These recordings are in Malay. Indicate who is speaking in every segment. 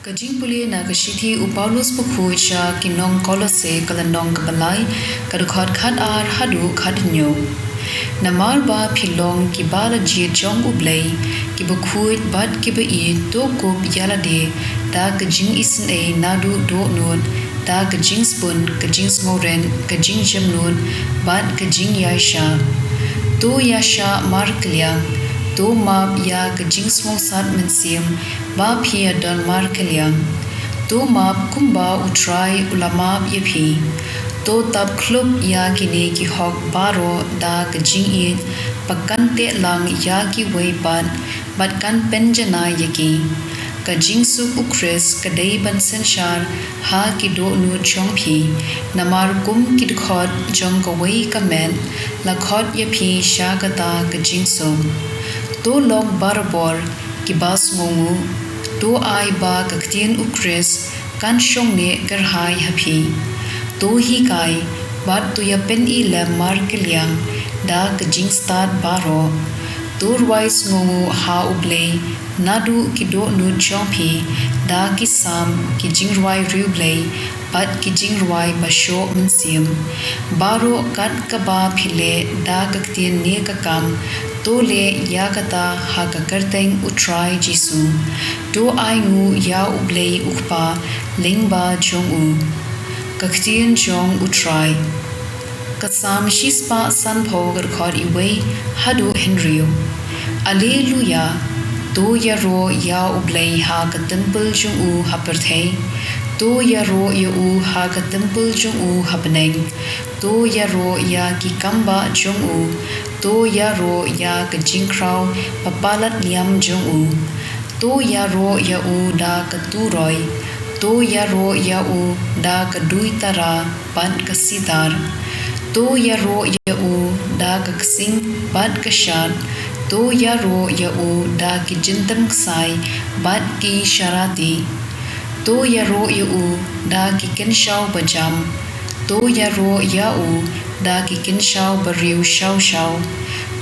Speaker 1: Ka jingpule na ka shithi u Paulus pukhu cha kinong kolose kalandong ka Blei ka dukhot khat ar hadu khat nyo. Namar ba philong ki bala ji jong u Blei ki bukhuit bat ki ba I to ko yala de da ka jing isin a nadu do nun da ka jing spun ka jing smoren ka jing jem nun bat ka jing yaisha. To yasha mar kliang to map ya ka jing smong sat mensim ba phia don mar kliang to map kumba utrai ulama yepi to tab club ya ki ne ki hok baro da ka jing I pakan te lang ya ki wei bat kan penjana yaki ka jing su ukres ka dei ban senshar ha ki do nu chong phi namar kum ki khot jong ka wei ka men la khot yepi sha ka ta ka jing so to log barbor ki bas ngongu to ai ba ka ktien ukres kan shong ne gar hai hapi to hi kai bat tu ya pen I le mar kliang da ka jing start baro tur wise ngongu ha ublei nadu ki do nu chompi da ki sam ki jing rwai ru blei bat ki jing rwai ba sho mensim baro kat ka ba phile da ka ktien ne ka kam to le ya kata ha ka karteng utrai jisu to ai ngu ya ublei ukpa lingba jong u ka ktien jong utrai kasam shispa san phogar khor iwei hadu henryu alleluia to ya ro ya ublei ha ka temple jong u haperthei to ya ro ya u ha ka temple jong u hapneng to ya ro ya ki kamba jong u to ya ro ya ka jingkrau papalat liam jong u to ya ro ya u da ka tu roi to ya ro ya u da ka dui tara pan ka sidar to ya ro ya u da ka sing bat ka shat to ya ro ya u da ki jintam ksai bat ki sharati to ya ro ya u da ki kenshau bajam to ya ro ya u da ki kenshau bariu shau shau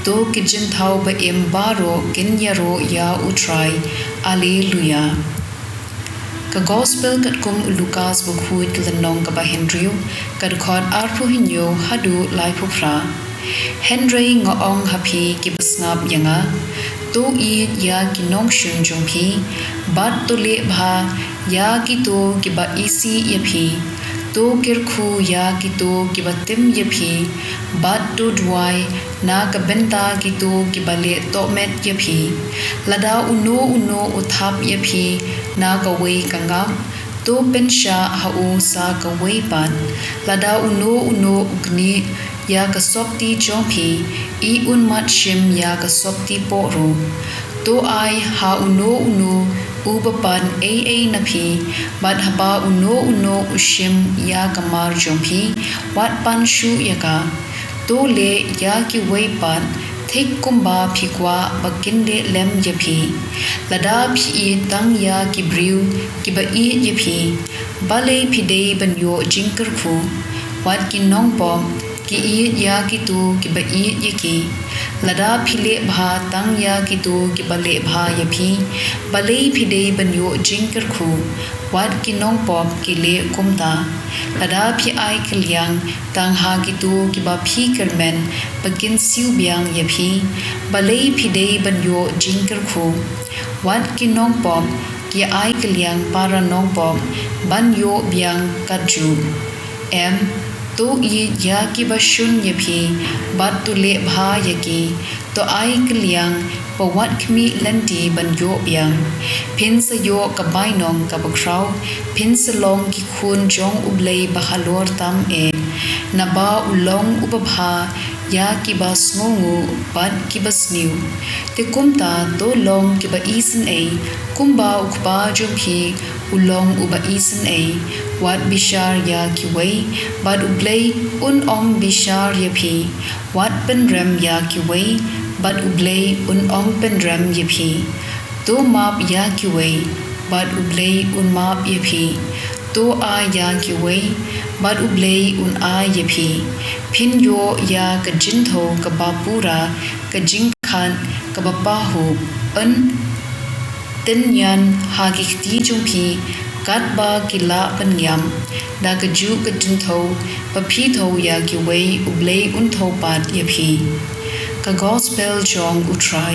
Speaker 1: to ki jinthau ba em baro ken ya ro ya utrai alleluia ka gospel kat kum Lucas bukhuit kalanong ka ba Henry kad khot arpu hinyo hadu lai phufra Henry ngong happy ki basngap yanga to I ya ki nong shun jong phi bat to le bha ya ki to ki ba isi yapi to kirkhu ya ki to ki ba tim yapi bat to dwai na ka benta ki to ki ba le to met yapi lada uno uthap yapi na ka wei kangam to pensha ha u sa ka wei pan lada uno ugni ya ka sopti jompi I un mat shim ya ka sopti poro to ai ha uno ubapan a na phi bat haba uno ushim ya ka mar jompi wat pan shu ya ka to le ya ki wei pan thik kumba phikwa bakin de lem yapi lada phi tang ya ki briu ki ba I yapi bale phide ban yo jingkar khu wat ki nong pom ki I ya ki tu ki ba I yaki lada phile bha tang ya ki tu ki bale bha yapi bale phide ban yo jingkar khu wat ki nong pom ki le kumta lada phi ai kliang tang ha ki tu ki ba phi kermen bagin siu biang yapi bale phide ban yo jingkar khu wat ki nong pom ki ai kliang para nong pom ban yo biang kaju em to I ya ki ba shun yapi bat tu le bha yaki to ai kliang pa wat khmi lanti ban yo biang phin sa yo ka bai nong ka bakrau phin sa long ki khun jong ublei ba halor tam e na ba ulong ubabha ya ki ba sngongu bat ki ba sniu te kumta to long ki ba isin a kumba ukba jompi ulong uba isin a wat bishar ya ki wei bat ublei un ong bishar yapi wat penrem ya ki wei bat ublei un ong penrem yapi to map ya ki wei bat ublei un map yapi to a ya ki wei bat ublei un a yapi phin yo ya ka jintho ka bapura ka jingkhan ka bapahu an tin nyan ha ki khti jung phi kat ba ki la pan yam da ka ju ka tin tho pa phi tho ya ki wei u Blei un tho pat ya phi ka gospel jong u try